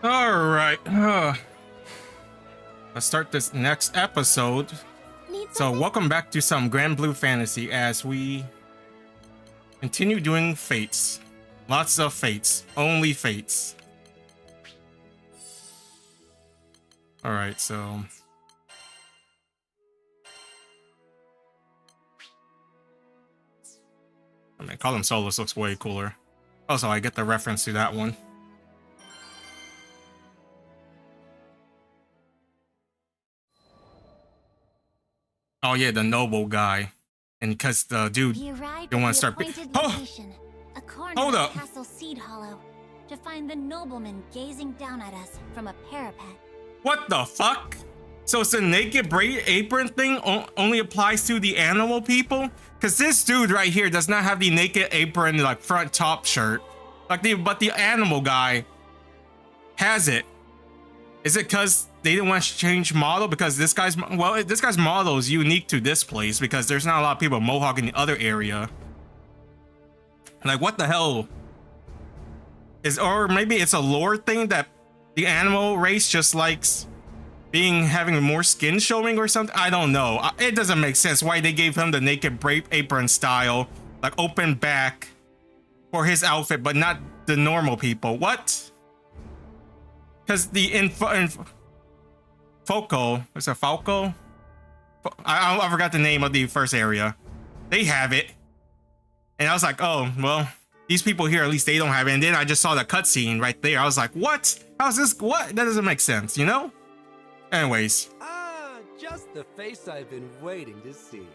All right. Let's start this next episode. So welcome back to some Granblue Fantasy as we continue doing fates. Lots of fates. Only fates. All right, so... I mean, Call him Solus looks way cooler. Also, I get the reference to that one. Oh yeah, the noble guy. And because the dude didn't want to start... Hold up! Castle Seed Hollow, to find the nobleman gazing down at us from a parapet. What the fuck? So it's a naked braid apron thing only applies to the animal people? Because this dude right here does not have the naked apron like front top shirt. But the animal guy has it. Is it because they didn't want to change model? Because this guy's model is unique to this place because there's not a lot of people mohawk in the other area. Like what the hell? Or maybe it's a lore thing that the animal race just likes having more skin showing or something. I don't know. It doesn't make sense why they gave him the naked braid apron style, like open back for his outfit, but not the normal people. What? Because the Foco, is it Falco? I forgot the name of the first area. They have it. And I was like, oh, well, these people here, at least they don't have it. And then I just saw the cutscene right there. I was like, what? How's this? What? That doesn't make sense, you know? Anyways. Ah, just the face I've been waiting to see.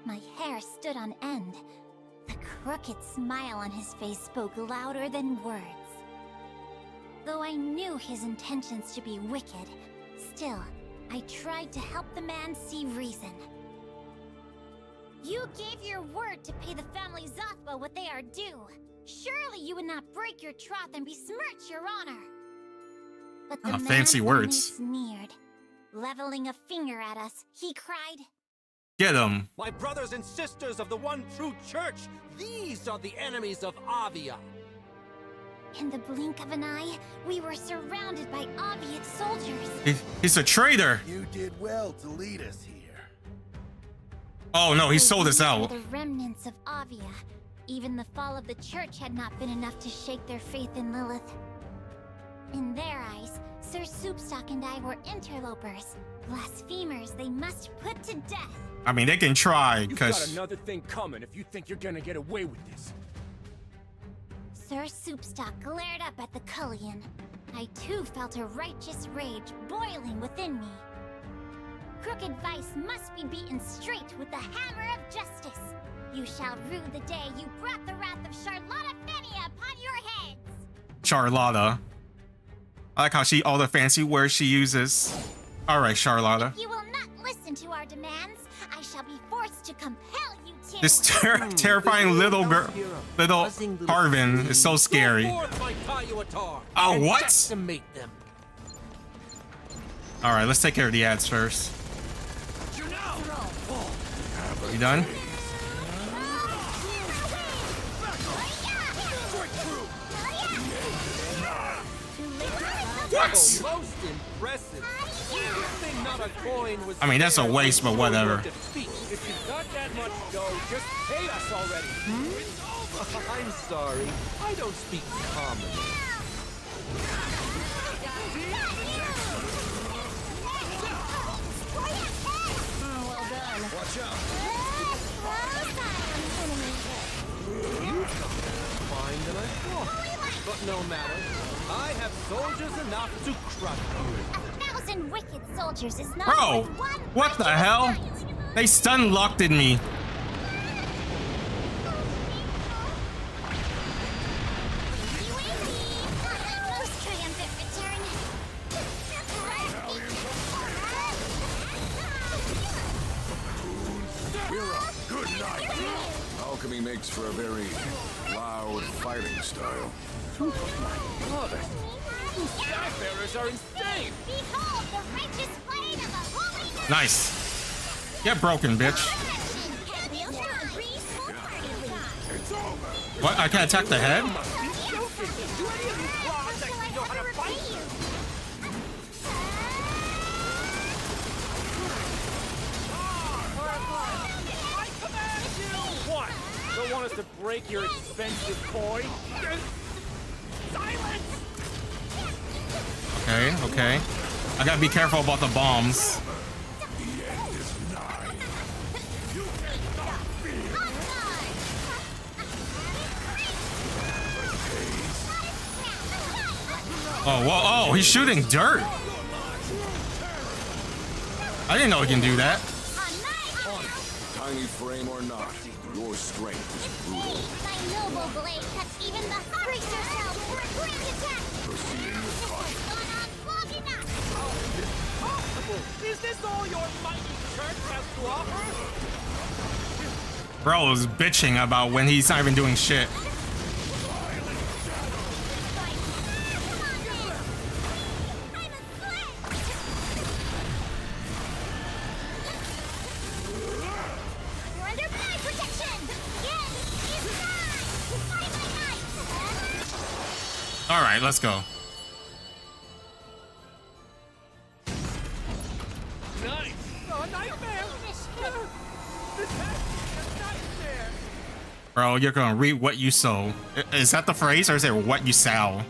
My hair stood on end. The crooked smile on his face spoke louder than words. Though I knew his intentions to be wicked, still, I tried to help the man see reason. You gave your word to pay the family Zathba what they are due. Surely you would not break your troth and besmirch your honor. But the man fancy words. Sneered. Leveling a finger at us, he cried, Get him. My brothers and sisters of the one true church, these are the enemies of Avia. In the blink of an eye, we were surrounded by Aviate soldiers. He's a traitor. You did well to lead us here. Oh no, he sold us out. The remnants of Avia. Even the fall of the church had not been enough to shake their faith in Lilith. In their eyes, Sir Soupstock and I were interlopers. Blasphemers they must put to death. I mean, they can try, because... You've got another thing coming if you think you're gonna get away with this. Sir Soupstock glared up at the Cullion. I too felt a righteous rage boiling within me. Crooked vice must be beaten straight with the hammer of justice. You shall rue the day you brought the wrath of Charlotta Fania upon your heads. Charlotta. I like how all the fancy words she uses. All right, Charlotta. If you will not listen to our demands, I shall be forced to compel you to. This terrifying little girl, little Harvin is so scary. Oh, what? All right, let's take care of the ads first. You done? What? Most impressive. I mean, that's a waste, but whatever. If you've got that much dough, just pay us already. I'm sorry. I don't speak common. Well done. Watch out. Fine than I thought. But no matter. I have soldiers enough to crush you. 1,000 wicked soldiers is not Bro, worth one what the hell? fight. They stun locked in me. Most triumphant return. Mira, good night. Alchemy makes for a very loud fighting style. Love it. These skyfarers are insane. Behold the righteous blade of the holy. Nice. Get broken, bitch. What? I can't attack the head? to break your expensive toy. Silence! Okay. I gotta be careful about the bombs. Oh, whoa, oh, he's shooting dirt. I didn't know he can do that. Tiny frame or not, your strength is brutal. My noble blade cuts even the brace yourself for a grand attack. Proceeding with caution. Gone on long enough. Impossible! Is this all your mighty church has to offer? Bro is bitching about when he's not even doing shit. All right, let's go. Nice! A nightmare! This has been a nightmare! Bro, you're gonna reap what you sow. Is that the phrase, or is it what you sow?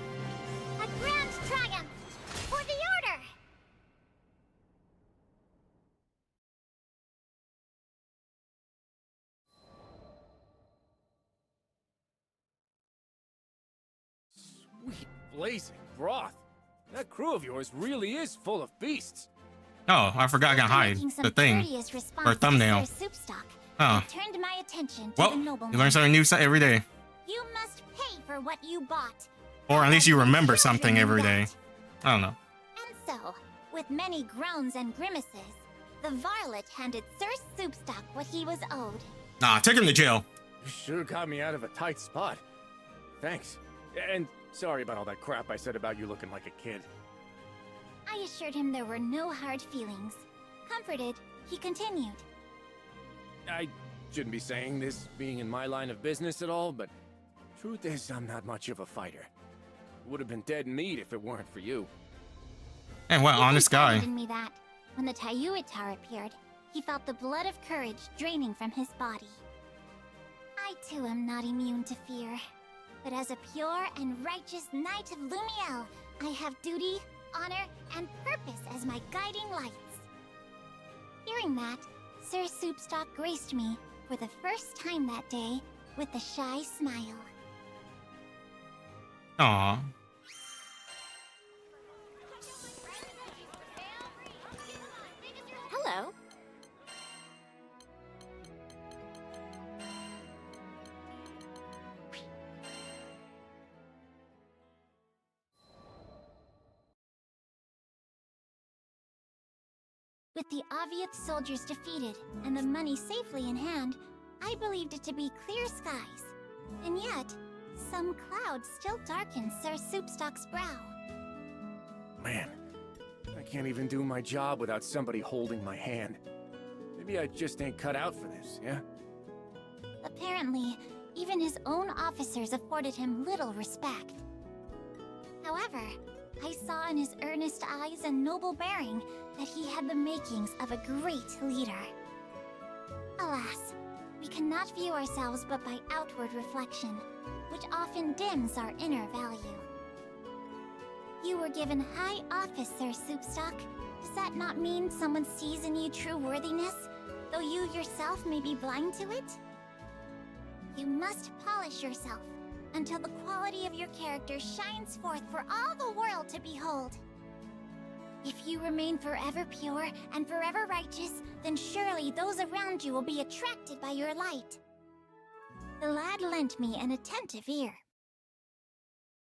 A grand triumph for the order. Sweet blazing broth! That crew of yours really is full of beasts. Oh, I forgot I can hide the thing. Or thumbnail. Oh. Turned my attention to Well, the you nobleman. learn something new every day. You must pay for what you bought. Or at least you remember something every day. I don't know. And so, with many groans and grimaces, the varlet handed Sir Soupstock what he was owed. Nah, take him to jail. You sure got me out of a tight spot. Thanks. And sorry about all that crap I said about you looking like a kid. I assured him there were no hard feelings. Comforted, he continued. I shouldn't be saying this being in my line of business at all, but truth is I'm not much of a fighter. Would have been dead meat if it weren't for you. And what honest guy. In me that when the Tayuitar appeared, he felt the blood of courage draining from his body. I too am not immune to fear, but as a pure and righteous knight of Lumiel, I have duty, honor, and purpose as my guiding lights. Hearing that, Sir Soupstock graced me for the first time that day with a shy smile. Aw. Hello. With the Aviath soldiers defeated and the money safely in hand, I believed it to be clear skies. And yet, some clouds still darken Sir Soupstock's brow. Man, I can't even do my job without somebody holding my hand. Maybe I just ain't cut out for this, yeah? Apparently, even his own officers afforded him little respect. However, I saw in his earnest eyes and noble bearing that he had the makings of a great leader. Alas, we cannot view ourselves but by outward reflection, which often dims our inner value. You were given high office, Sir Soupstock. Does that not mean someone sees in you true worthiness, though you yourself may be blind to it? You must polish yourself until the quality of your character shines forth for all the world to behold. If you remain forever pure and forever righteous, then surely those around you will be attracted by your light. The lad lent me an attentive ear.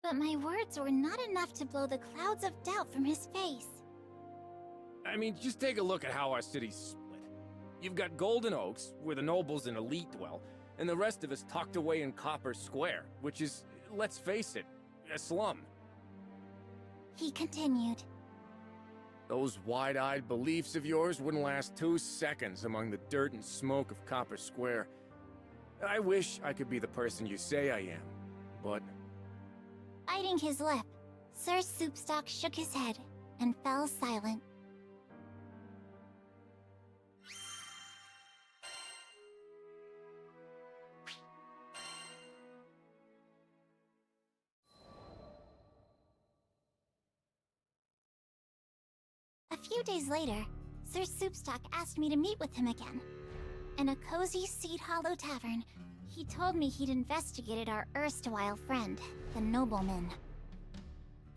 But my words were not enough to blow the clouds of doubt from his face. I mean, just take a look at how our city's split. You've got Golden Oaks, where the nobles and elite dwell, and the rest of us tucked away in Copper Square, which is, let's face it, a slum. He continued. Those wide-eyed beliefs of yours wouldn't last 2 seconds among the dirt and smoke of Copper Square. I wish I could be the person you say I am, but... Biting his lip, Sir Soupstock shook his head and fell silent. few days later, Sir Soupstock asked me to meet with him again. In a cozy Seed Hollow tavern, he told me he'd investigated our erstwhile friend, the nobleman.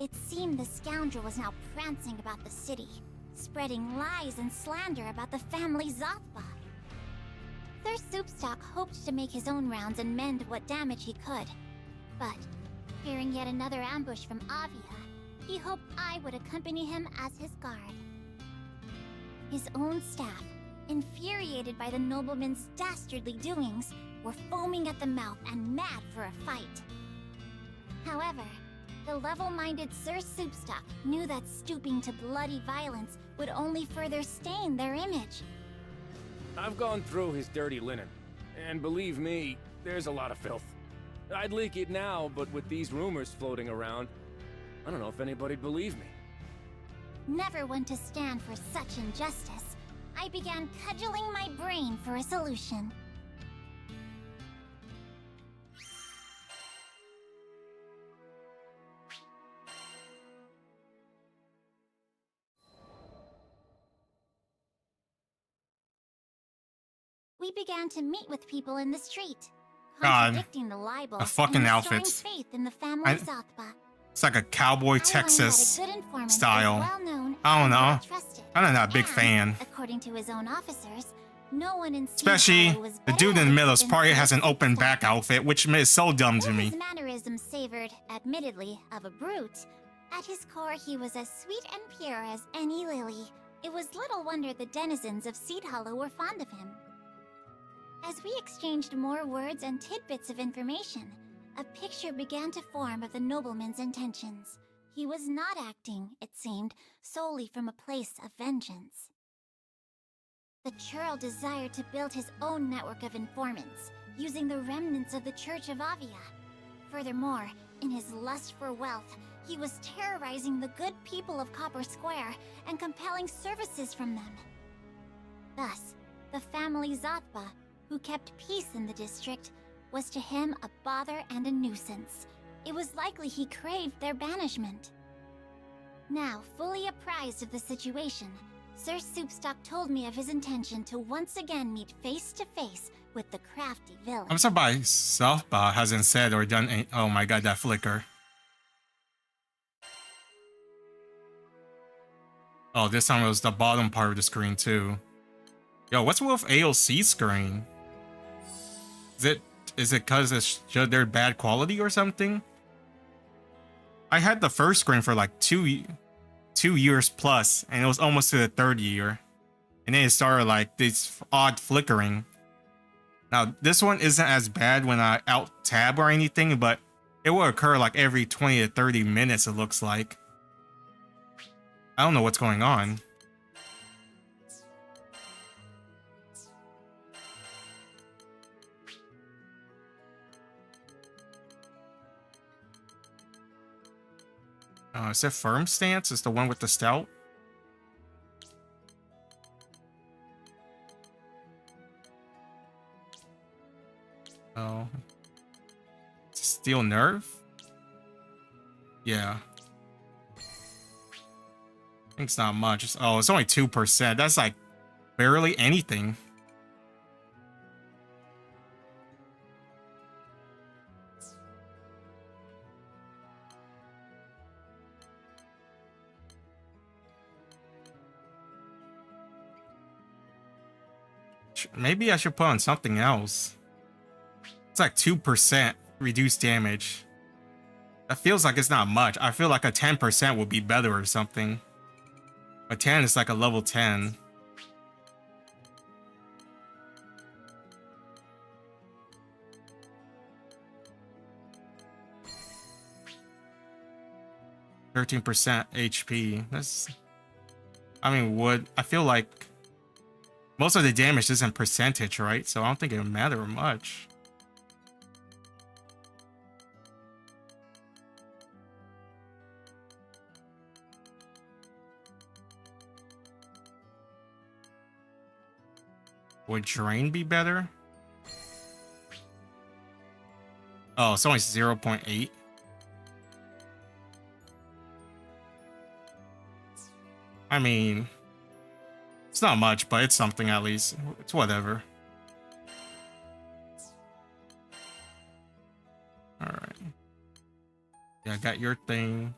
It seemed the scoundrel was now prancing about the city, spreading lies and slander about the family Zothba. Sir Soupstock hoped to make his own rounds and mend what damage he could. But, fearing yet another ambush from Avia, he hoped I would accompany him as his guard. His own staff, infuriated by the nobleman's dastardly doings, were foaming at the mouth and mad for a fight. However, the level-minded Sir Soupstock knew that stooping to bloody violence would only further stain their image. I've gone through his dirty linen, and believe me, there's a lot of filth. I'd leak it now, but with these rumors floating around, I don't know if anybody'd believe me. Never one to stand for such injustice, I began cudgeling my brain for a solution. We began to meet with people in the street, contradicting the libels the fucking and restoring outfits. faith in the family Zothba. It's like a cowboy Texas style. I don't know. I'm not a big fan. According to his own officers, no one in Especially the dude in the middle probably has an open back outfit, which is so dumb to me. His mannerisms savored, admittedly, of a brute. At his core, he was as sweet and pure as any lily. It was little wonder the denizens of Seed Hollow were fond of him. As we exchanged more words and tidbits of information, a picture began to form of the nobleman's intentions. He was not acting, it seemed, solely from a place of vengeance. The churl desired to build his own network of informants, using the remnants of the Church of Avia. Furthermore, in his lust for wealth, he was terrorizing the good people of Copper Square and compelling services from them. Thus, the family Zothba, who kept peace in the district, was to him a bother and a nuisance. It was likely he craved their banishment. Now, fully apprised of the situation, Sir Soupstock told me of his intention to once again meet face to face with the crafty villain. I'm surprised Softball hasn't said or done any— oh my god, that flicker. Oh, this time it was the bottom part of the screen too. Yo, what's with AOC screen? Is it because it's they're bad quality or something? I had the first screen for like two years plus, and it was almost to the third year, and then it started like this odd flickering. Now this one isn't as bad when I out tab or anything, but it will occur like every 20 to 30 minutes. It looks like. I don't know what's going on. Is it firm stance? Is the one with the stout? Oh. Steel nerve? Yeah. I think it's not much. It's only 2%. That's like barely anything. Maybe I should put on something else. It's like 2% reduced damage. That feels like it's not much. I feel like a 10% would be better or something. A 10 is like a level 10. %13% HP. That's... I mean, I feel like most of the damage isn't percentage, right? So I don't think it would matter much. Would drain be better? Oh, it's only 0.8. I mean, It's not much, but it's something at least. It's whatever. Alright. Yeah, I got your thing.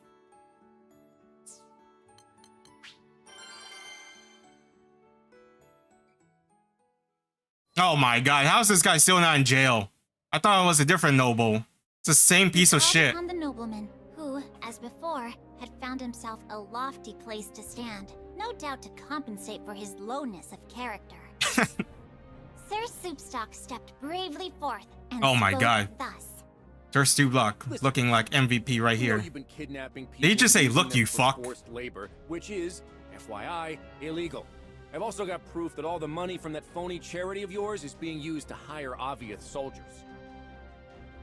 Oh my god, how is this guy still not in jail? I thought it was a different noble. It's the same piece of shit. On the nobleman, who, as before, had found himself a lofty place to stand, no doubt to compensate for his lowness of character. Sir Soupstock stepped bravely forth and oh my spoke god. thus. Sir Stublock, looking like MVP right here. You've been kidnapping people. Did he just say, using look, them you for fuck? Forced labor, which is, FYI, illegal. I've also got proof that all the money from that phony charity of yours is being used to hire Aviath soldiers.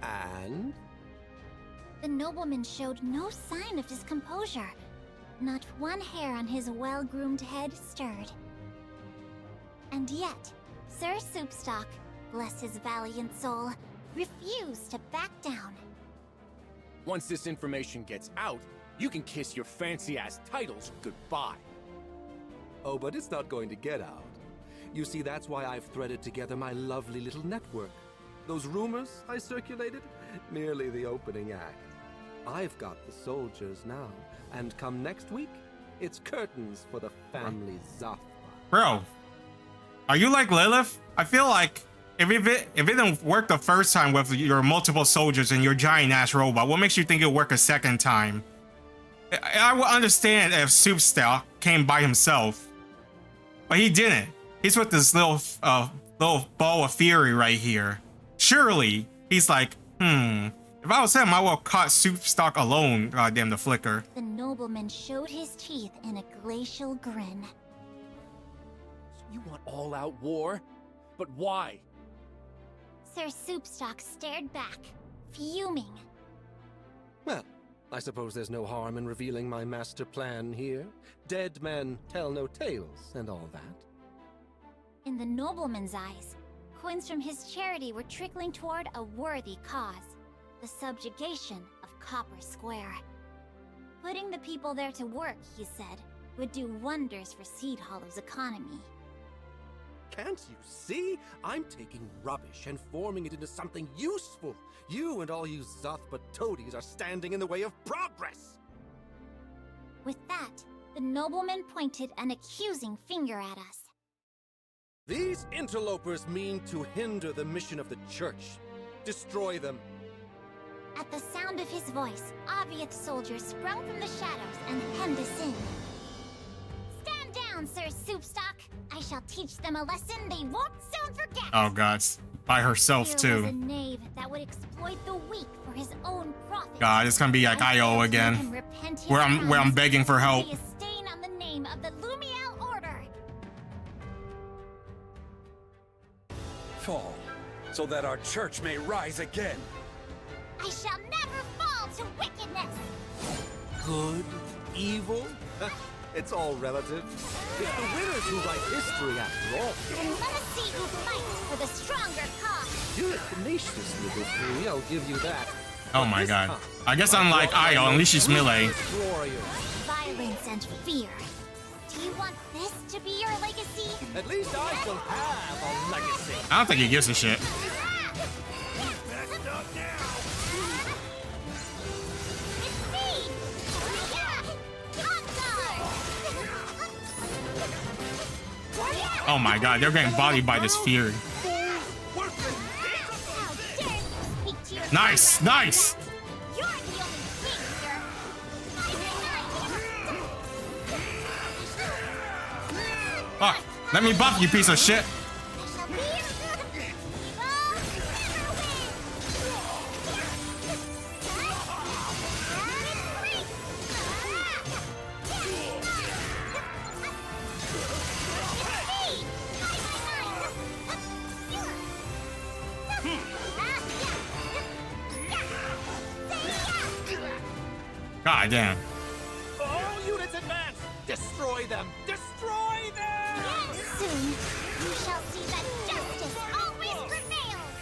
And? The nobleman showed no sign of discomposure. Not one hair on his well-groomed head stirred. And yet, Sir Soupstock, bless his valiant soul, refused to back down. Once this information gets out, you can kiss your fancy-ass titles goodbye. Oh, but it's not going to get out. You see, that's why I've threaded together my lovely little network. Those rumors I circulated? Merely the opening act. I've got the soldiers now, and come next week, it's curtains for the family Zathba. Bro, are you like Lilith? I feel like if it didn't work the first time with your multiple soldiers and your giant ass robot, what makes you think it'll work a second time? I would understand if Soupstock came by himself, but he didn't. He's with this little ball of fury right here. Surely he's like, if I was him, I would have caught Soupstock alone. Goddamn the flicker. The nobleman showed his teeth in a glacial grin. So you want all-out war? But why? Sir Soupstock stared back, fuming. Well, I suppose there's no harm in revealing my master plan here. Dead men tell no tales and all that. In the nobleman's eyes, coins from his charity were trickling toward a worthy cause. The subjugation of Copper Square. Putting the people there to work, he said, would do wonders for Seed Hollow's economy. Can't you see? I'm taking rubbish and forming it into something useful. You and all you Zathba toadies are standing in the way of progress. With that, the nobleman pointed an accusing finger at us. These interlopers mean to hinder the mission of the church. Destroy them. At the sound of his voice, Aviath soldiers sprung from the shadows and hemmed us in. Stand down, Sir Soupstock! I shall teach them a lesson they won't soon forget! Oh god, by herself Here too. was a knave that would exploit the weak for his own profit. God, it's gonna be like IO again, where I'm begging for help. Be a stain on the name of the Lumiel Order. Fall, so that our church may rise again. I shall never fall to wickedness! Good? Evil? It's all relative. It's the winners who write history after all. And let us see who fights for the stronger cause! You're a tenacious little three, I'll give you that. Oh my god. I guess unlike IO, at least she's melee. Violence and fear. Do you want this to be your legacy? At least I shall have a legacy. I don't think he gives a shit. Oh my god, they're getting bodied by this fury. Nice, nice! Fuck, let me buff you, piece of shit. God damn. All units advance! Destroy them! Destroy them! Soon, you shall see that justice always prevails!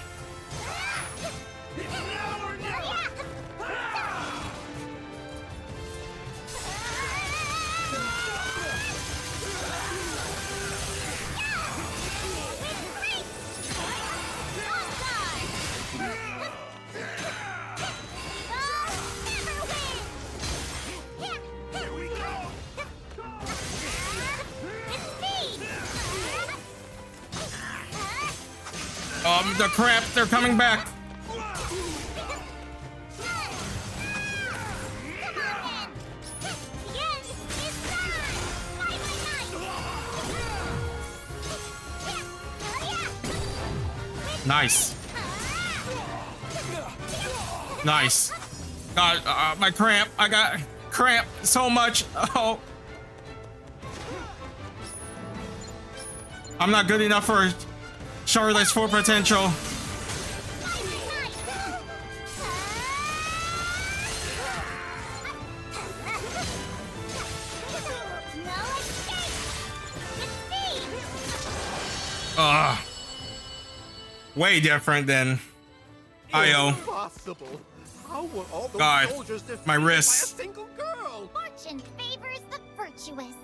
The crap, they're coming back. Nice. Nice. God, my cramp. I got cramp so much. Oh. I'm not good enough for Charlotte's full potential. Way different than IO. Impossible. How were all those God, soldiers defeated my by a wrists. single girl? Fortune favors the virtuous.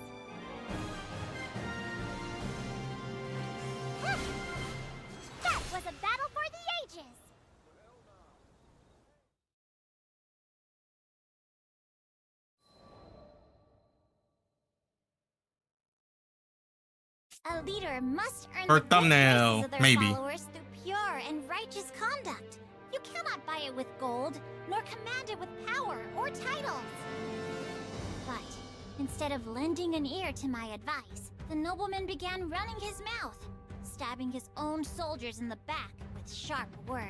That was a battle for the ages. A leader must earn Or the good thumbnail, graces of their maybe. followers through pure and righteous conduct. You cannot buy it with gold, nor command it with power or titles. But instead of lending an ear to my advice, the nobleman began running his mouth, stabbing his own soldiers in the back with sharp words.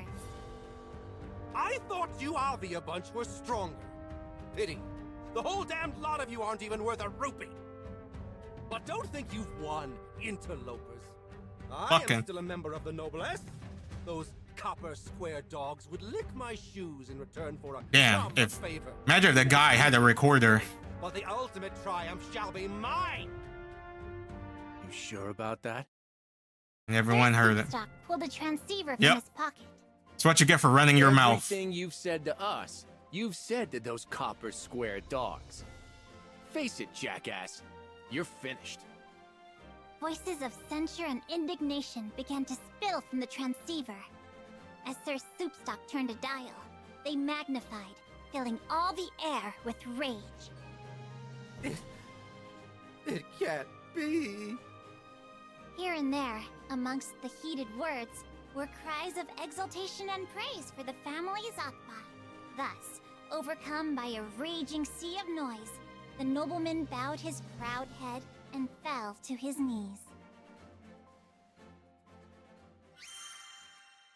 I thought you Avia bunch were stronger. Pity. The whole damned lot of you aren't even worth a rupee. But don't think you've won, interlopers. I Fucking. am still a member of the noblesse. Those copper square dogs would lick my shoes in return for a Damn, common if favor. imagine if the guy had a recorder. But the ultimate triumph shall be mine. You sure about that? And everyone heard it. Stock pulled a transceiver from Yep. his pocket. It's what you get for running your mouth. Everything you've said to us, you've said to those copper square dogs. Face it, jackass. You're finished. Voices of censure and indignation began to spill from the transceiver. As Sir Soupstock turned a dial, they magnified, filling all the air with rage. It can't be. Here and there, amongst the heated words, were cries of exultation and praise for the family Zakba. Thus, overcome by a raging sea of noise, the nobleman bowed his proud head and fell to his knees.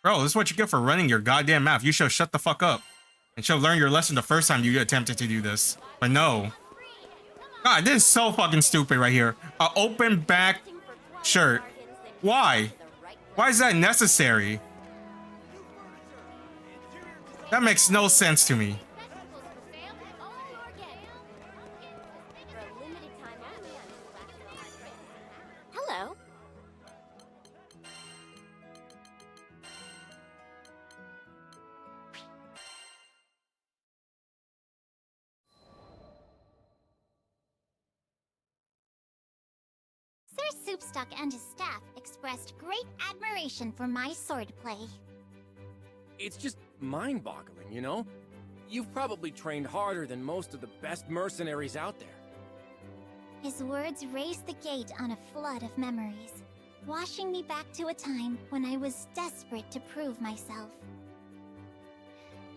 Bro, this is what you get for running your goddamn mouth. You should shut the fuck up. And should learn your lesson the first time you attempted to do this. But no. God, this is so fucking stupid right here. A open back shirt. Why? Why is that necessary? That makes no sense to me. Hello. Sir Soupstock and his staff expressed great admiration for my swordplay. It's just mind-boggling, you know? You've probably trained harder than most of the best mercenaries out there. His words raised the gate on a flood of memories, washing me back to a time when I was desperate to prove myself.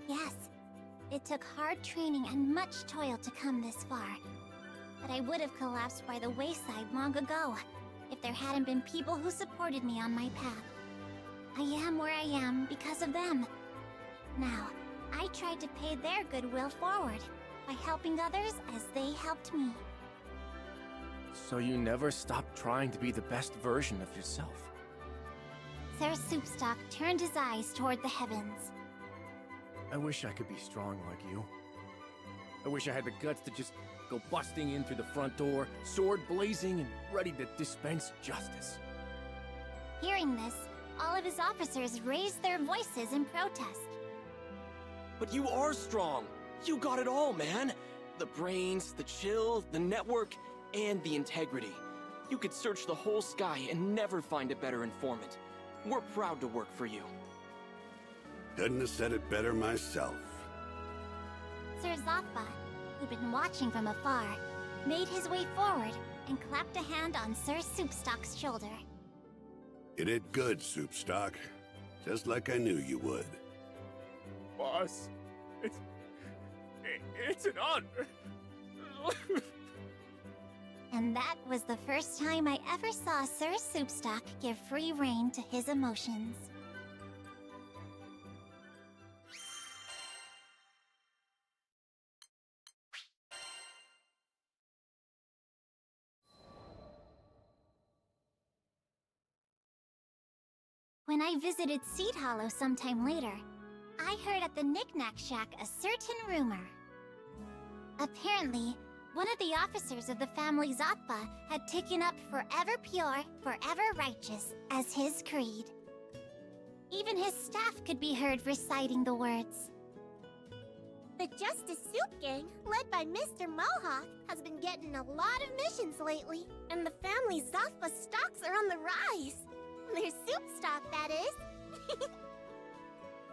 Yes, it took hard training and much toil to come this far, but I would have collapsed by the wayside long ago if there hadn't been people who supported me on my path. I am where I am because of them. Now, I tried to pay their goodwill forward by helping others as they helped me. So you never stopped trying to be the best version of yourself. Sir Soupstock turned his eyes toward the heavens. I wish I could be strong like you. I wish I had the guts to just go busting in through the front door, sword blazing and ready to dispense justice. Hearing this, all of his officers raised their voices in protest. But you are strong. You got it all, man. The brains, the chill, the network, and the integrity. You could search the whole sky and never find a better informant. We're proud to work for you. Couldn't have said it better myself. Sir Zakba, who'd been watching from afar, made his way forward and clapped a hand on Sir Soupstock's shoulder. You did good, Soupstock. Just like I knew you would. Boss, it's an honor. And that was the first time I ever saw Sir Soupstock give free rein to his emotions. When I visited Seed Hollow sometime later, I heard at the Knick-Knack Shack a certain rumor. Apparently, one of the officers of the family Zappa had taken up forever pure, forever righteous as his creed. Even his staff could be heard reciting the words. The Justice Soup Gang, led by Mr. Mohawk, has been getting a lot of missions lately, and the family Zappa stocks are on the rise. Their soup stock, that is.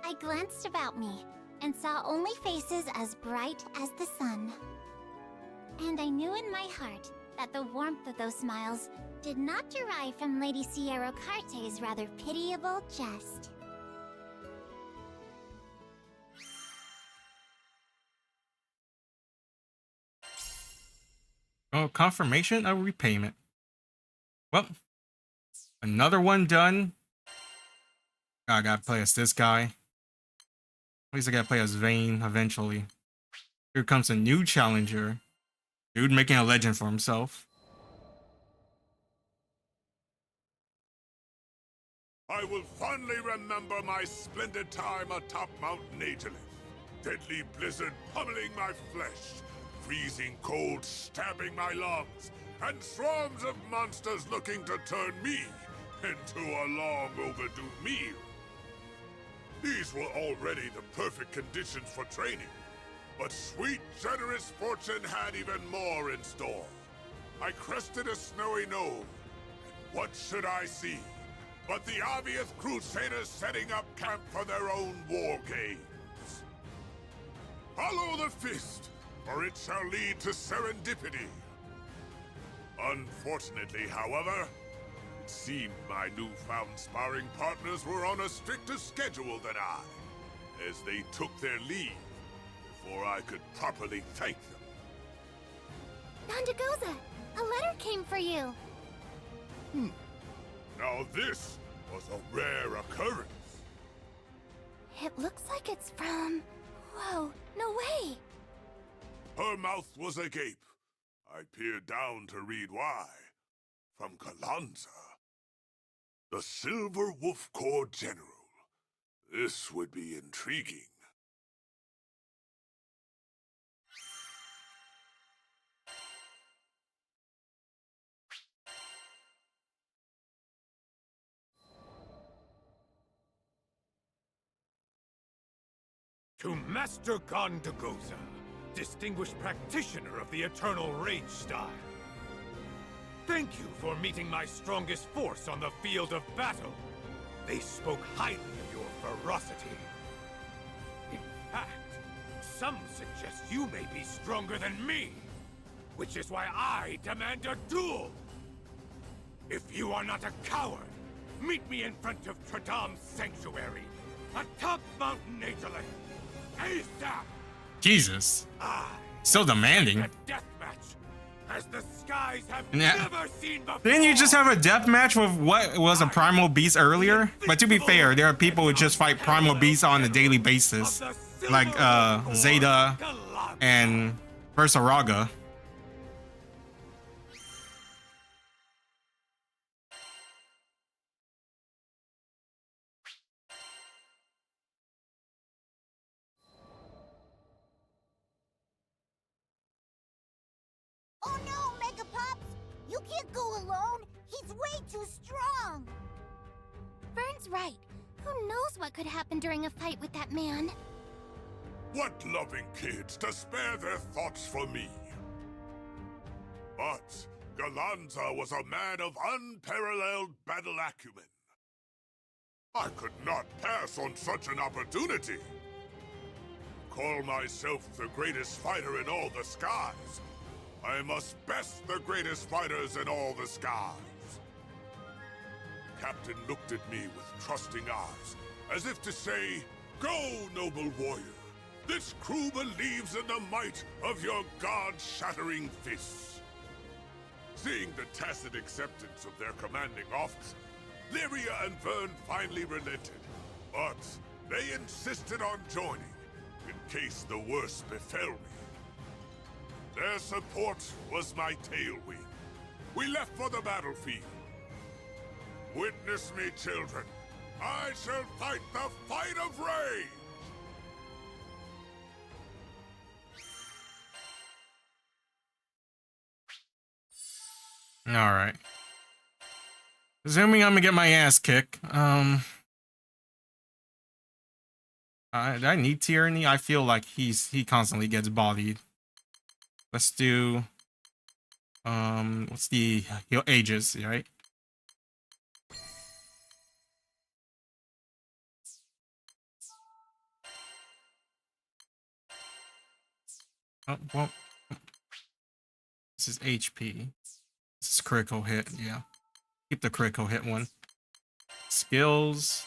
I glanced about me and saw only faces as bright as the sun. And I knew in my heart that the warmth of those smiles did not derive from Lady Sierra Carte's rather pitiable jest. Oh, confirmation of repayment. Well, another one done. I gotta play as this guy. At least I gotta play as Vane eventually. Here comes a new challenger. Dude making a legend for himself. I will fondly remember my splendid time atop Mount Nagelith. Deadly blizzard pummeling my flesh, freezing cold stabbing my lungs, and swarms of monsters looking to turn me into a long overdue meal. These were already the perfect conditions for training, but sweet, generous fortune had even more in store. I crested a snowy knoll, and what should I see but the obvious crusaders setting up camp for their own war games. Follow the fist, for it shall lead to serendipity. Unfortunately, however, it seemed my newfound sparring partners were on a stricter schedule than I, as they took their leave before I could properly thank them. Ghandagoza, a letter came for you. Now this was a rare occurrence. It looks like it's from... Whoa, no way! Her mouth was agape. I peered down to read why. From Ghandagoza, the Silver Wolf Corps General. This would be intriguing. To Master Ghandagoza, distinguished practitioner of the Eternal Rage style. Thank you for meeting my strongest force on the field of battle. They spoke highly of your ferocity. In fact, some suggest you may be stronger than me, which is why I demand a duel. If you are not a coward, meet me in front of Tradam's sanctuary, atop Mount Nagelith. ASAP! Jesus. So demanding. A death match, as the skies have Yeah. never seen before. Didn't you just have a death match with what was a primal beast earlier? But to be fair, there are people who just fight primal beasts on a daily basis, like Zeta and Versaraga. Oh no, Mega Pops! You can't go alone! He's way too strong! Vyrn's right. Who knows what could happen during a fight with that man? What loving kids to spare their thoughts for me. But Ghandagoza was a man of unparalleled battle acumen. I could not pass on such an opportunity. Call myself the greatest fighter in all the skies. I must best the greatest fighters in all the skies. captain looked at me with trusting eyes, as if to say, "Go, noble warrior. This crew believes in the might of your god-shattering fists." Seeing the tacit acceptance of their commanding officer, Lyria and Vyrn finally relented, but they insisted on joining, in case the worst befell me. Their support was my tailwind. We left for the battlefield. Witness me, children. I shall fight the fight of rage! Alright. Assuming I'm gonna get my ass kicked. Did I need tyranny? I feel like he constantly gets bodied. Let's do what's the ages, right? Oh, well, this is HP. This is critical hit, yeah. Keep the critical hit one. Skills.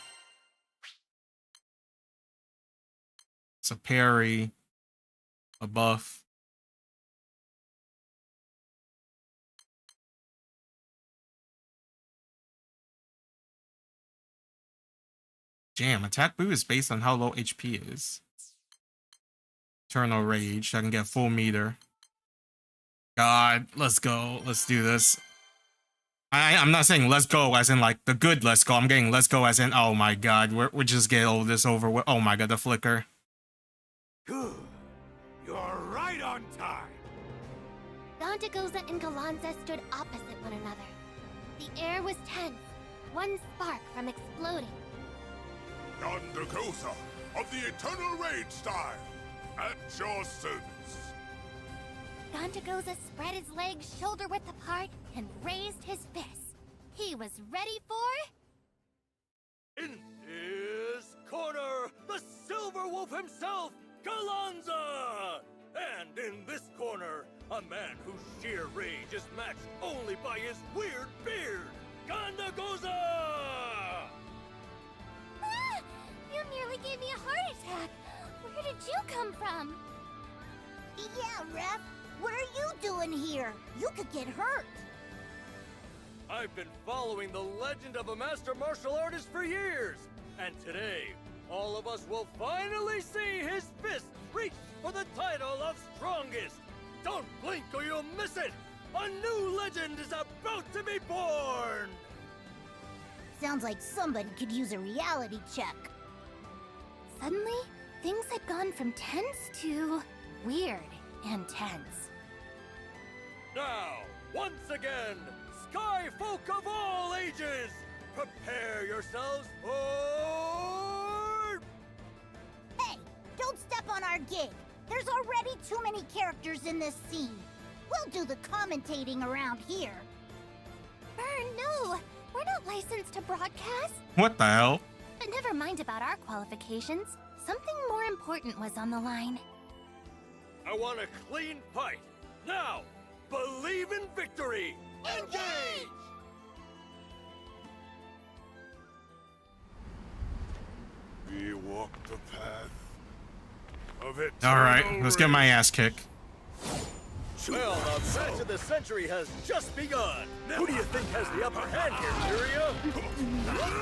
It's a parry. A buff. Damn, attack boost is based on how low HP is. Eternal Rage, I can get full meter. God, let's go. Let's do this. I'm not saying let's go as in like the good let's go. I'm getting let's go as in, oh my god, we're just getting all this over with. Oh my god, the flicker. Good. You're right on time. Ghandagoza and Ghandagoza stood opposite one another. The air was tense, one spark from exploding. Ghandagoza of the Eternal Rage style, at your service. Ghandagoza spread his legs shoulder width apart and raised his fist. He was ready for... In this corner, the Silver Wolf himself, Ghandagoza! And in this corner, a man whose sheer rage is matched only by his weird beard, Ghandagoza! Ah! You nearly gave me a heart attack! Where did you come from? Yeah, Ref. What are you doing here? You could get hurt. I've been following the legend of a master martial artist for years, and today, all of us will finally see his fist reach for the title of strongest. Don't blink or you'll miss it. A new legend is about to be born. Sounds like somebody could use a reality check. Suddenly, things had gone from tense to weird and tense. Now, once again, Sky Folk of all ages, prepare yourselves for... Hey, don't step on our gig. There's already too many characters in this scene. We'll do the commentating around here. No, we're not licensed to broadcast. What the hell? But never mind about our qualifications. Something more important was on the line. I want a clean fight. Now, believe in victory. Engage! We walk the path of it. Alright, let's get my ass kicked. Well, the match of the century has just begun. Who do you think has the upper hand here, Lyria? I'm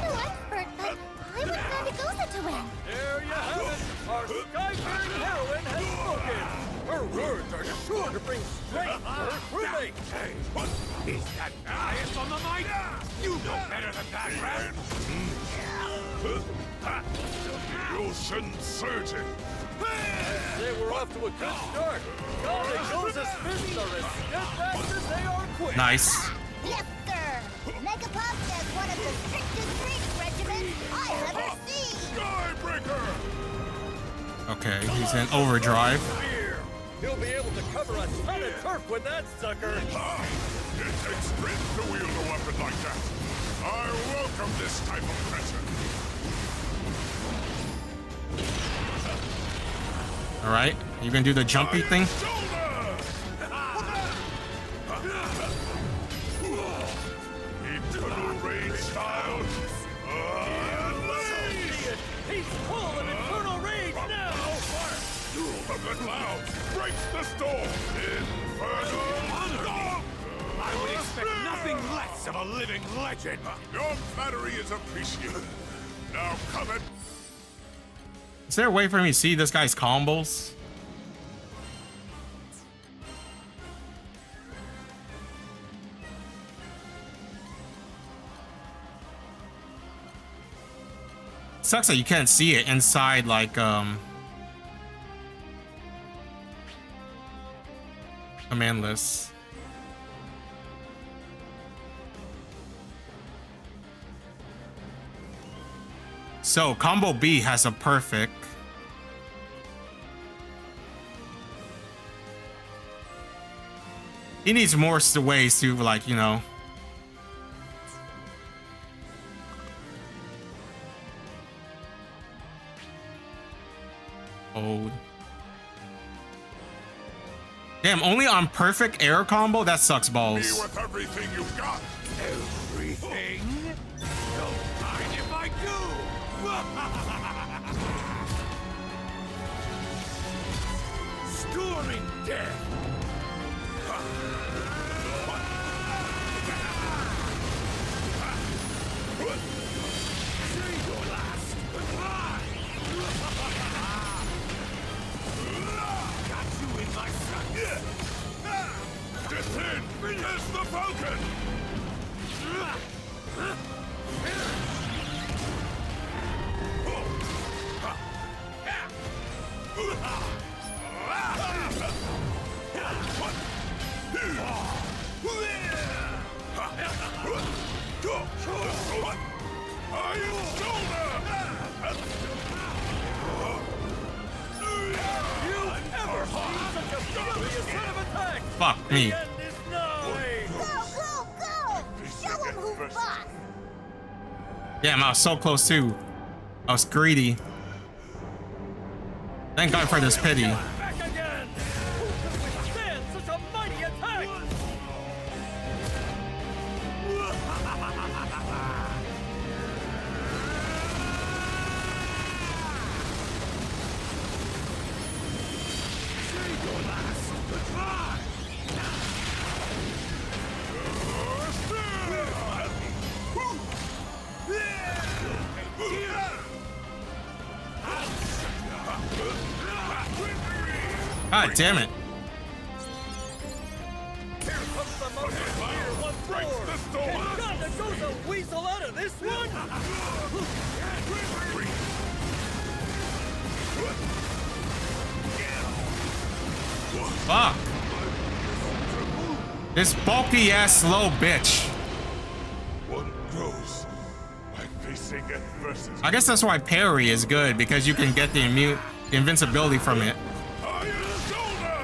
no expert, but I want Ghandagoza to win. There you have it. Our skyfaring heroine has spoken. Her words are sure to bring strength to her crewmates. Is that bias on the mic? You know better than that, Red. You shouldn't surge it. Say we're off to a good start. Ghandagoza's fists are as steadfast as they are quick. Nice. Yes, sir. Megapop is one of the strictest training regiments I've ever seen. Skybreaker! Okay, he's in overdrive. He'll be able to cover a ton of turf with that sucker. It takes strength to wield a weapon like that. I welcome this type of pressure. Alright, you gonna do the jumpy thing? Eternal Rage voice of a living legend! Your flattery is appreciated. Now come and... Is there a way for me to see this guy's combos? Sucks that you can't see it inside, like, command list. So, combo B has a perfect. He needs more ways to, like, you know. Hold. Damn, only on perfect air combo? That sucks balls. Be with everything you've got. Everything? Don't mind if I do! Storming death! Say your last goodbye! Got you in my sights! Descend! There's the Falcon! Iron Shoulder! You've ever seen such a furious set of attack! Fuck me. The end is nigh! Go, go, go! Show him who's boss! Damn, I was so close too. I was greedy. Thank God for this pity. Back again! Who could withstand such a mighty attack? Say your last goodbye! God damn it. Here comes the most severe one forward! Can Ghandagoza weasel out of this one? Fuck. This bulky ass slow bitch. One grows by facing adversity. I guess that's why parry is good, because you can get the invincibility from it. Iron Shoulder!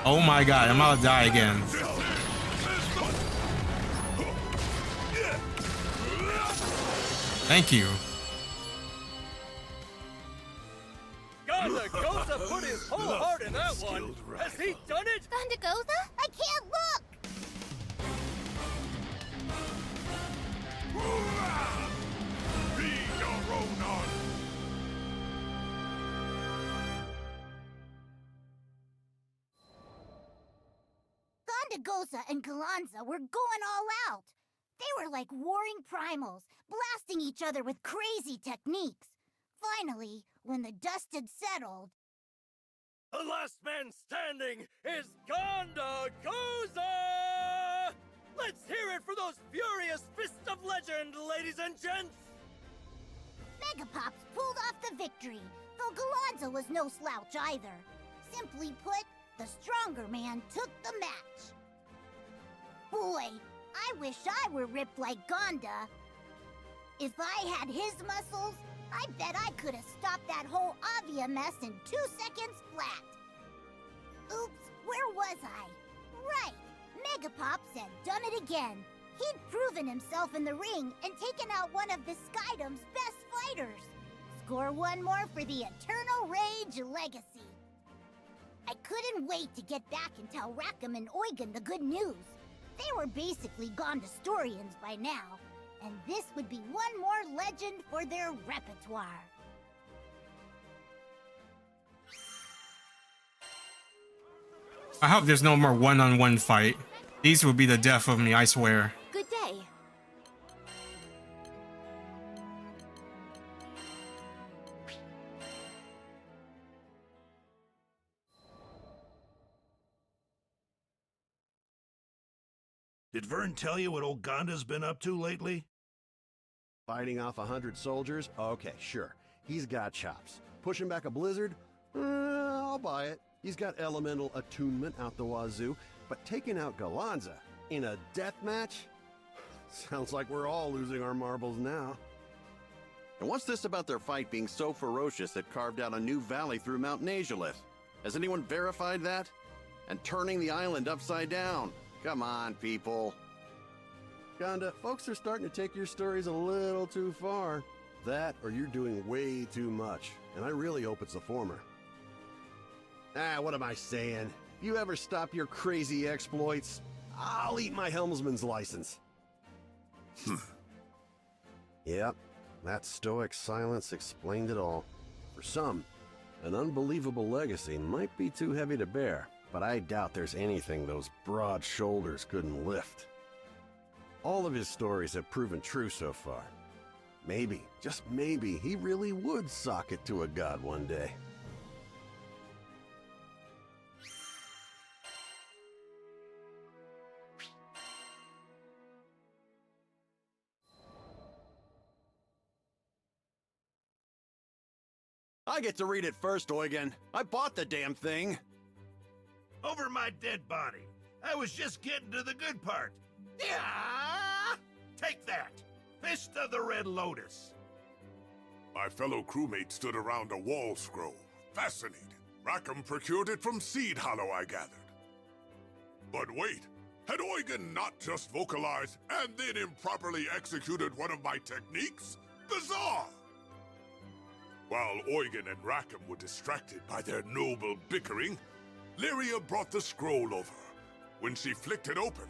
Oh my God, I'm about to die again. Thank you. Ghandagoza put his whole heart in that one. Has he done it? Ghandagoza? I can't look! Be your own art. Ghandagoza and Galanza were going all out. They were like warring primals, blasting each other with crazy techniques. Finally, when the dust had settled... The last man standing is Ghandagoza! Let's hear it for those furious fists of legend, ladies and gents! Megapops pulled off the victory, though Galanza was no slouch either. Simply put, the stronger man took the match. Boy, I wish I were ripped like Ganda. If I had his muscles, I bet I could have stopped that whole Avia mess in 2 seconds flat. Oops, where was I? Right, Megapops had done it again. He'd proven himself in the ring and taken out one of the Skydom's best fighters. Score one more for the Eternal Rage legacy. I couldn't wait to get back and tell Rackham and Eugen the good news. They were basically Gondastorians by now, and this would be one more legend for their repertoire. I hope there's no more one-on-one fight. These will be the death of me, I swear. Good day. Did Vyrn tell you what old Ghanda's been up to lately? Fighting off 100 soldiers? Okay, sure. He's got chops. Pushing back a blizzard? I'll buy it. He's got elemental attunement out the wazoo. But taking out Ghandagoza in a death match? Sounds like we're all losing our marbles now. And what's this about their fight being so ferocious it carved out a new valley through Mount Nazhalith? Has anyone verified that? And turning the island upside down? Come on, people. Ganda, folks are starting to take your stories a little too far. That, or you're doing way too much. And I really hope it's the former. What am I saying? If you ever stop your crazy exploits, I'll eat my helmsman's license. Yep, that stoic silence explained it all. For some, an unbelievable legacy might be too heavy to bear, but I doubt there's anything those broad shoulders couldn't lift. All of his stories have proven true so far. Maybe, just maybe, he really would sock it to a god one day. I get to read it first, Eugen. I bought the damn thing. Over my dead body. I was just getting to the good part. Yeah! Take that! Fist of the Red Lotus. My fellow crewmates stood around a wall scroll, fascinated. Rackham procured it from Seed Hollow, I gathered. But wait, had Eugen not just vocalized and then improperly executed one of my techniques? Bizarre! While Eugen and Rackham were distracted by their noble bickering, Lyria brought the scroll over. When she flicked it open,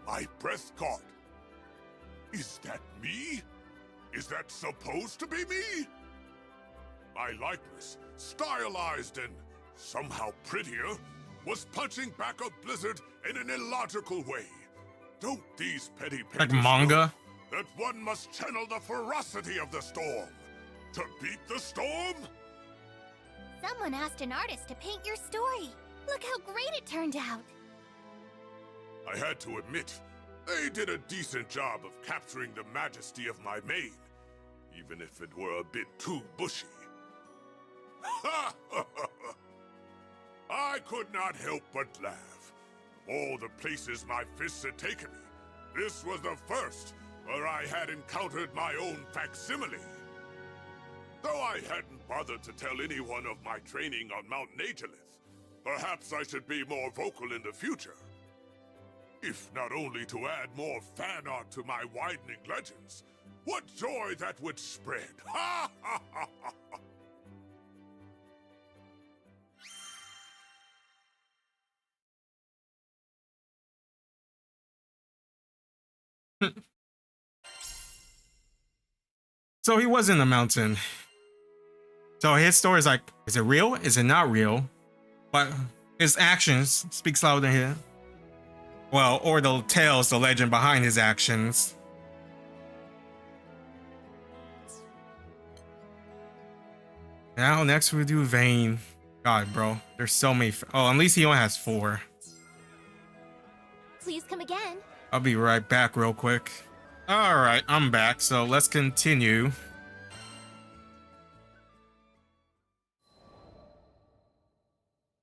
my breath caught. Is that me? Is that supposed to be me? My likeness, stylized and somehow prettier, was punching back a blizzard in an illogical way. Don't these petty painters Like manga? know that one must channel the ferocity of the storm to beat the storm? Someone asked an artist to paint your story. Look how great it turned out. I had to admit, they did a decent job of capturing the majesty of my mane, even if it were a bit too bushy. I could not help but laugh. Of all the places my fists had taken me, this was the first where I had encountered my own facsimile. Though I hadn't bothered to tell anyone of my training on Mount Nazhalith, perhaps I should be more vocal in the future. If not only to add more fan art to my widening legends, what joy that would spread! Ha ha ha ha! So he was in the mountain. So his story is like, is it real? Is it not real? But his actions speaks louder than him. Well, or the tales, the legend behind his actions. Now next we do Vane. God, bro, there's so many. Oh, at least he only has 4. Please come again. I'll be right back real quick. All right, I'm back. So let's continue.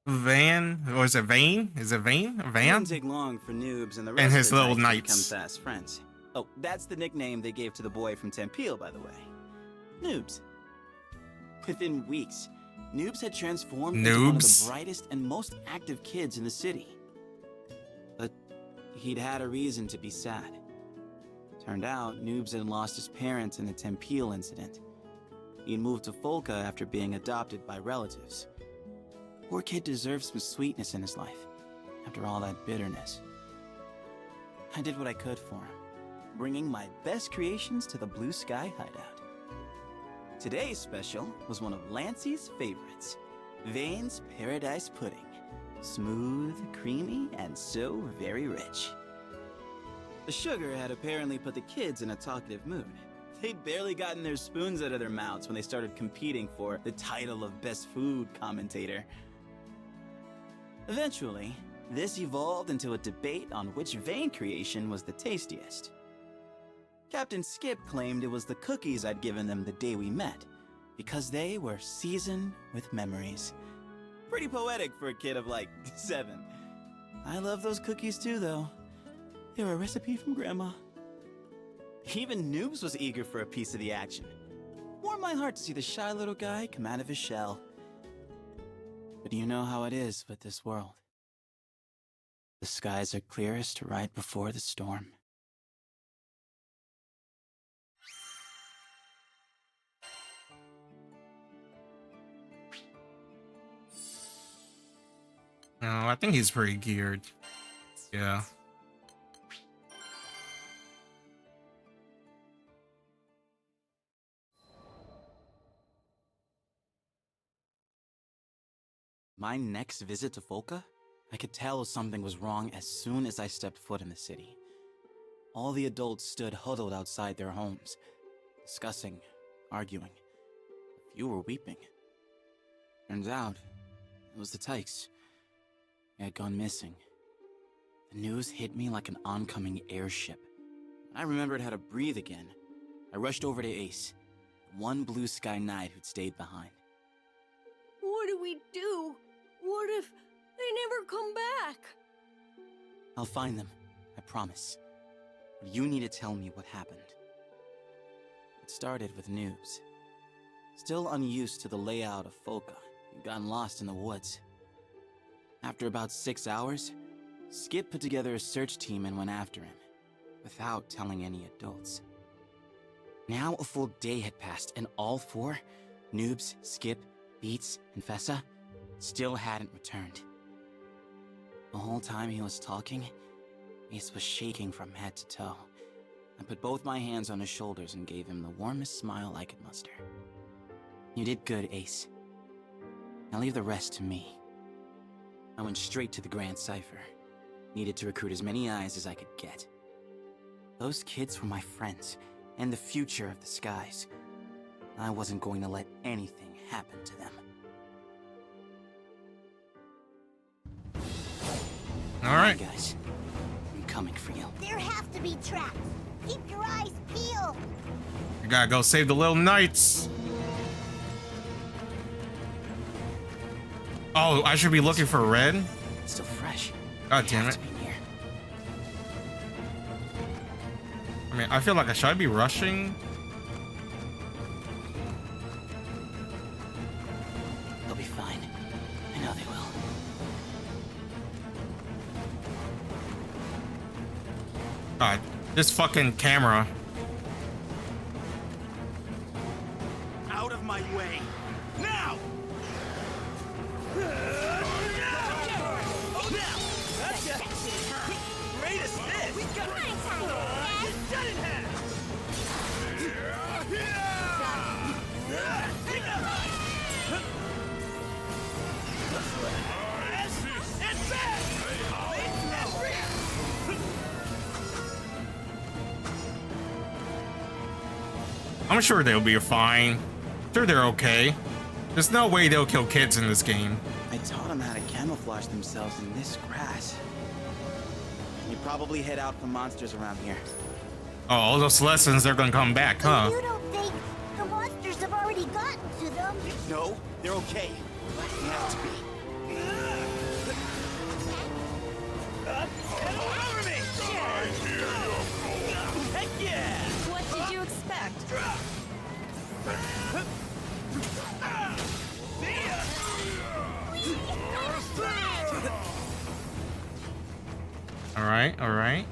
Van, or is it Vane? Is it Vane? It Van? didn't take long for Noobs and the rest And his of the little knights knights. to become fast friends. Oh, that's the nickname they gave to the boy from Tempeal, by the way. Noobs. Within weeks, Noobs had transformed into one of the Noobs? brightest and most active kids in the city. But he'd had a reason to be sad. Turned out, Noobs had lost his parents in the Tempeal incident. He'd moved to Folka after being adopted by relatives. Poor kid deserves some sweetness in his life, after all that bitterness. I did what I could for him, bringing my best creations to the Blue Sky hideout. Today's special was one of Lancey's favorites, Vane's Paradise Pudding. Smooth, creamy, and so very rich. The sugar had apparently put the kids in a talkative mood. They'd barely gotten their spoons out of their mouths when they started competing for the title of best food commentator. Eventually, this evolved into a debate on which Vane creation was the tastiest. Captain Skip claimed it was the cookies I'd given them the day we met, because they were seasoned with memories. Pretty poetic for a kid of like 7. I love those cookies too, though. They were a recipe from Grandma. Even Noobs was eager for a piece of the action. Warmed my heart to see the shy little guy come out of his shell. But you know how it is with this world. The skies are clearest right before the storm. No, I think he's pretty geared. Yeah. My next visit to Folka? I could tell something was wrong as soon as I stepped foot in the city. All the adults stood huddled outside their homes, discussing, arguing. A few were weeping. Turns out, it was the Tykes. They had gone missing. The news hit me like an oncoming airship. When I remembered how to breathe again, I rushed over to Ace, the one blue sky knight who'd stayed behind. What do we do? What if they never come back? I'll find them, I promise. But you need to tell me what happened. It started with Noobs. Still unused to the layout of Folka, he'd gotten lost in the woods. After about 6 hours, Skip put together a search team and went after him, without telling any adults. Now a full day had passed, and all 4, Noobs, Skip, Beats, and Fessa, still hadn't returned. The whole time he was talking, Ace was shaking from head to toe. I put both my hands on his shoulders and gave him the warmest smile I could muster. You did good, Ace. Now leave the rest to me. I went straight to the Grand Cipher. Needed to recruit as many eyes as I could get. Those kids were my friends, and the future of the skies. I wasn't going to let anything happen to them. All right, guys. I'm coming for you. There have to be traps. Keep your eyes peeled. You gotta go save the little knights. Oh, I should be looking for red? It's still fresh. God damn it. I mean, I feel like should I be rushing? They'll be fine. I know they will. God, this fucking camera. Out of my way! Now! Great assist! We got I'm sure they'll be fine. Sure, they're okay. There's no way they'll kill kids in this game. I taught them how to camouflage themselves in this grass. You probably head out for monsters around here. Oh, all those lessons, they're gonna come back, huh? You don't think the monsters have already gotten to them? No, they're okay. They have to be. Over me! Heck yeah! What did you expect? All right, all right.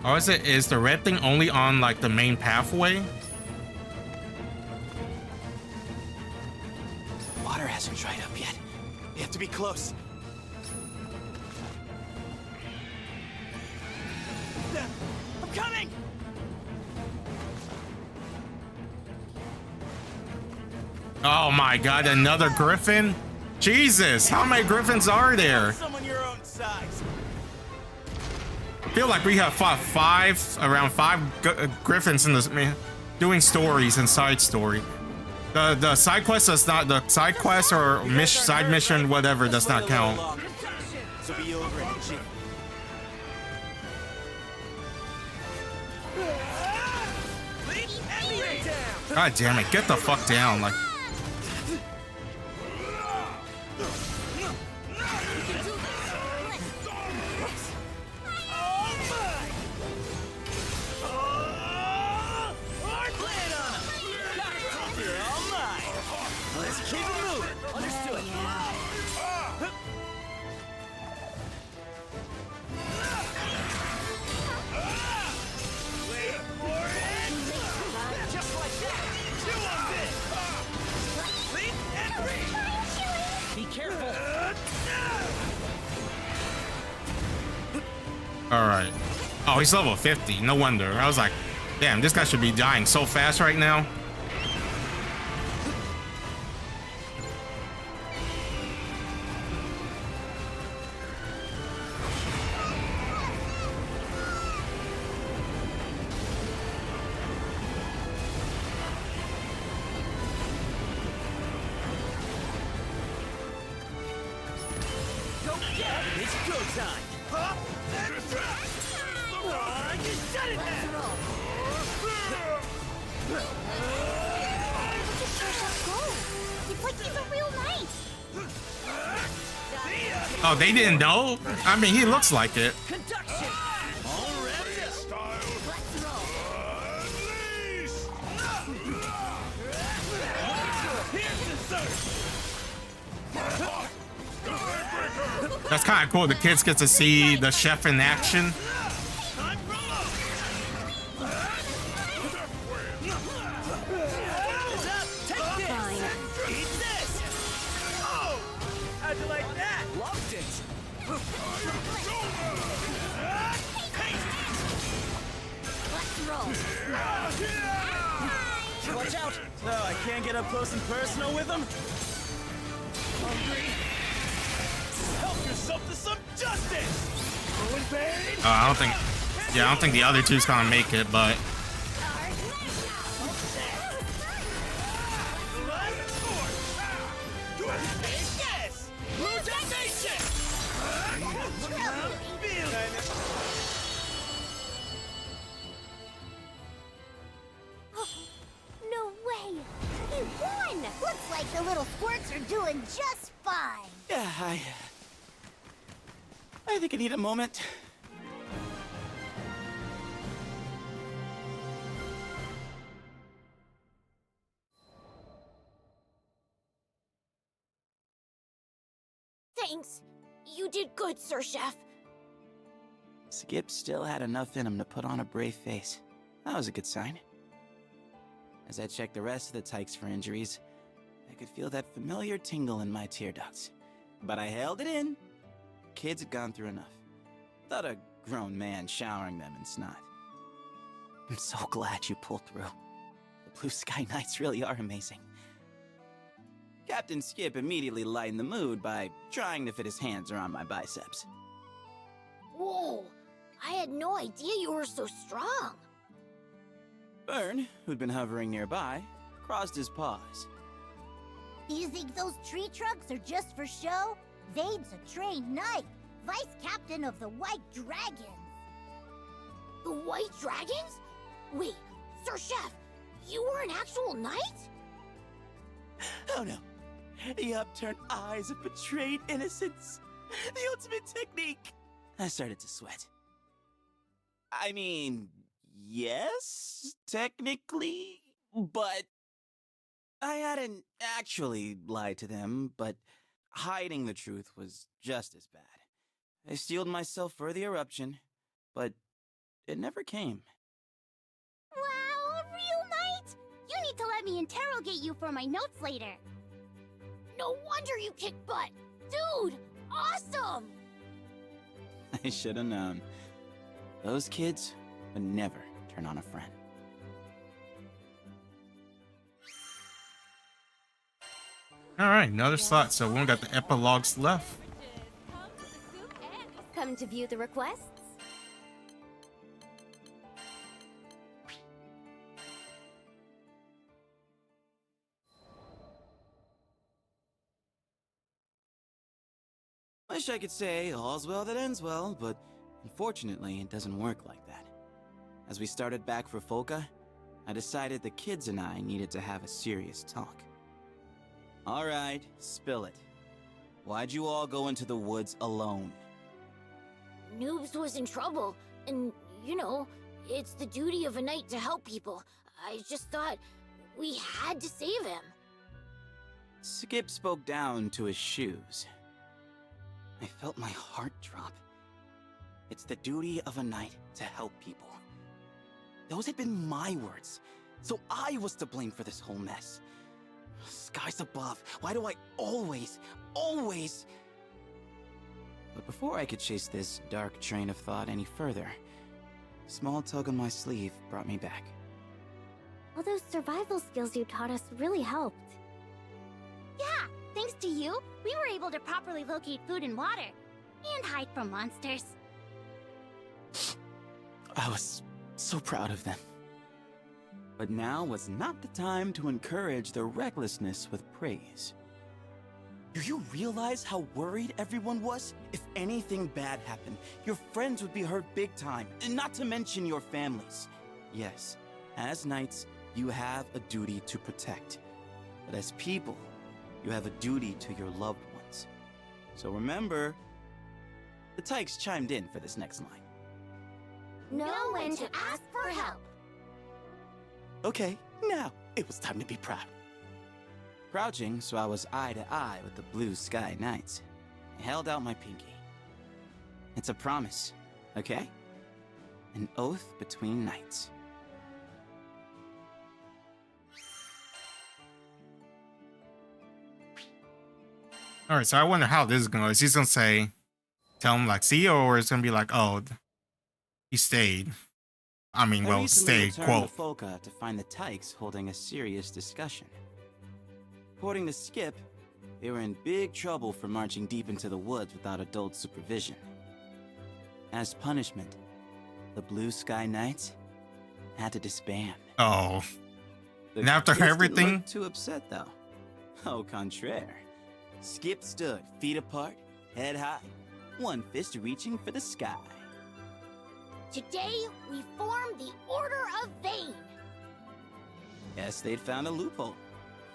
Oh, is the red thing only on like the main pathway? Water hasn't dried up yet. We have to be close. I'm coming! Oh my god, another griffin? Jesus, how many griffins are there? Someone your own size. I feel like we have fought around five griffins in this, man, doing stories and side story. The side quest does not, the side quest or side mission, whatever, does not count. So be over and cheap. God damn it, get the fuck down, like. Let's keep it moving. Understood. Wait for it. Just like that. Chew on this. Leap and reach. Be careful. All right. Oh, he's level 50. No wonder. I was like, damn, this guy should be dying so fast right now. It's go time. Huh? You shut it down. It's like he's a real knight. Oh, they didn't know? I mean, he looks like it. Conduction. All wrapped up. Let's roll. Here's the search. That's kind of cool. The kids get to see the chef in action. How'd you like that? Loved it. Let's roll. Watch out! Oh, I can't get up close and personal with them. Hungry? Help yourself to some justice. I don't think. Yeah, I don't think the other two's gonna make it, but. No way! He won! Looks like the little squirts are doing just fine. Yeah, I think I need a moment. Thanks. You did good, Sir Chef. Skip still had enough in him to put on a brave face. That was a good sign. As I checked the rest of the tykes for injuries, I could feel that familiar tingle in my tear ducts. But I held it in. Kids had gone through enough. Without a grown man showering them in snot. I'm so glad you pulled through. The Blue Sky Knights really are amazing. Captain Skip immediately lightened the mood by trying to fit his hands around my biceps. Whoa! I had no idea you were so strong. Vyrn, who'd been hovering nearby, crossed his paws. You think those tree trunks are just for show? Vane's a trained knight, vice captain of the White Dragons. The White Dragons? Wait, Sir Chef, you were an actual knight? Oh no. The upturned eyes of betrayed innocence. The ultimate technique. I started to sweat. I mean, yes, technically, but I hadn't actually lied to them, but hiding the truth was just as bad. I steeled myself for the eruption, but it never came. Wow, a real knight! You need to let me interrogate you for my notes later. No wonder you kick butt! Dude, awesome! I should have known. Those kids would never turn on a friend. All right, another slot. So we only got the epilogues left. Come to view the requests? Wish I could say all's well that ends well, but unfortunately it doesn't work like that. As we started back for Folka, I decided the kids and I needed to have a serious talk. Alright, spill it. Why'd you all go into the woods alone? Noobs was in trouble, and, you know, it's the duty of a knight to help people. I just thought we had to save him. Skip spoke down to his shoes. I felt my heart drop. It's the duty of a knight to help people. Those had been my words, so I was to blame for this whole mess. Skies above, why do I always... But before I could chase this dark train of thought any further, a small tug on my sleeve brought me back. All those survival skills you taught us really helped. Yeah, thanks to you, we were able to properly locate food and water, and hide from monsters. I was so proud of them. But now was not the time to encourage their recklessness with praise. Do you realize how worried everyone was? If anything bad happened, your friends would be hurt big time, and not to mention your families. Yes, as knights, you have a duty to protect. But as people, you have a duty to your loved ones. So remember, the Tykes chimed in for this next line. Know when to ask for help. Okay, now it was time to be proud. Crouching so I was eye to eye with the blue sky knights, I held out my pinky. It's a promise, okay? An oath between knights. All right, so I wonder how this is going to go. Is he going to say, tell him like, see you, or it's going to be like, oh, he stayed. I mean, well, stayed, quote. I recently returned to Folka to find the Tykes holding a serious discussion. According to Skip, they were in big trouble for marching deep into the woods without adult supervision. As punishment, the Blue Sky Knights had to disband. Oh. The And after kids didn't everything? look too upset, though. Au contraire. Skip stood, feet apart, head high, one fist reaching for the sky. Today, we form the Order of Vane. Yes, they'd found a loophole.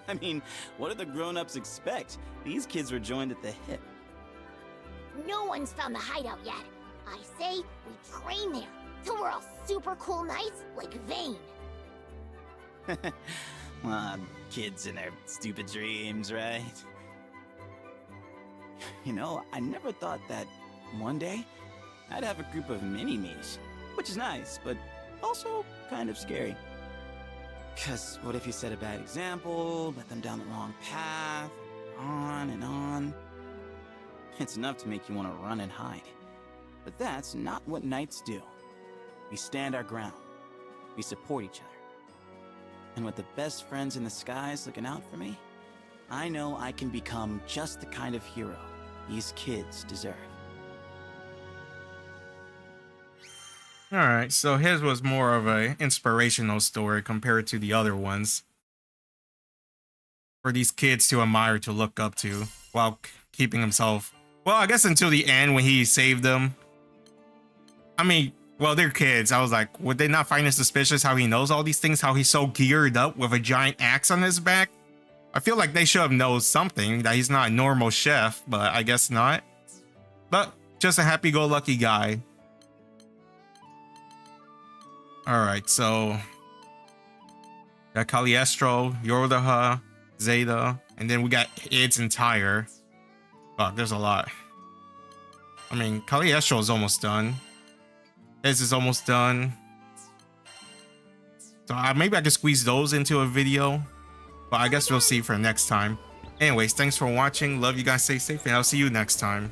I mean, what did the grown-ups expect? These kids were joined at the hip. No one's found the hideout yet. I say we train there till we're all super cool knights like Vane. Kids and their stupid dreams, right? You know, I never thought that one day I'd have a group of mini-me's, which is nice, but also kind of scary. Because what if you set a bad example, let them down the wrong path, on and on? It's enough to make you want to run and hide. But that's not what knights do. We stand our ground. We support each other. And with the best friends in the skies looking out for me, I know I can become just the kind of hero these kids deserve. All right, so his was more of a inspirational story compared to the other ones. For these kids to admire, to look up to, while keeping himself... Well, I guess until the end when he saved them. I mean, well, they're kids. I was like, would they not find it suspicious how he knows all these things? How he's so geared up with a giant axe on his back? I feel like they should have known something, that he's not a normal chef, but I guess not. But just a happy-go-lucky guy. Alright, so... got Caliestro, Yordaha, Zeta, and then we got Id's entire. Fuck, there's a lot. I mean, Caliestro is almost done. This is almost done. So maybe I can squeeze those into a video. But I guess we'll see for next time. Anyways, thanks for watching. Love you guys. Stay safe, and I'll see you next time.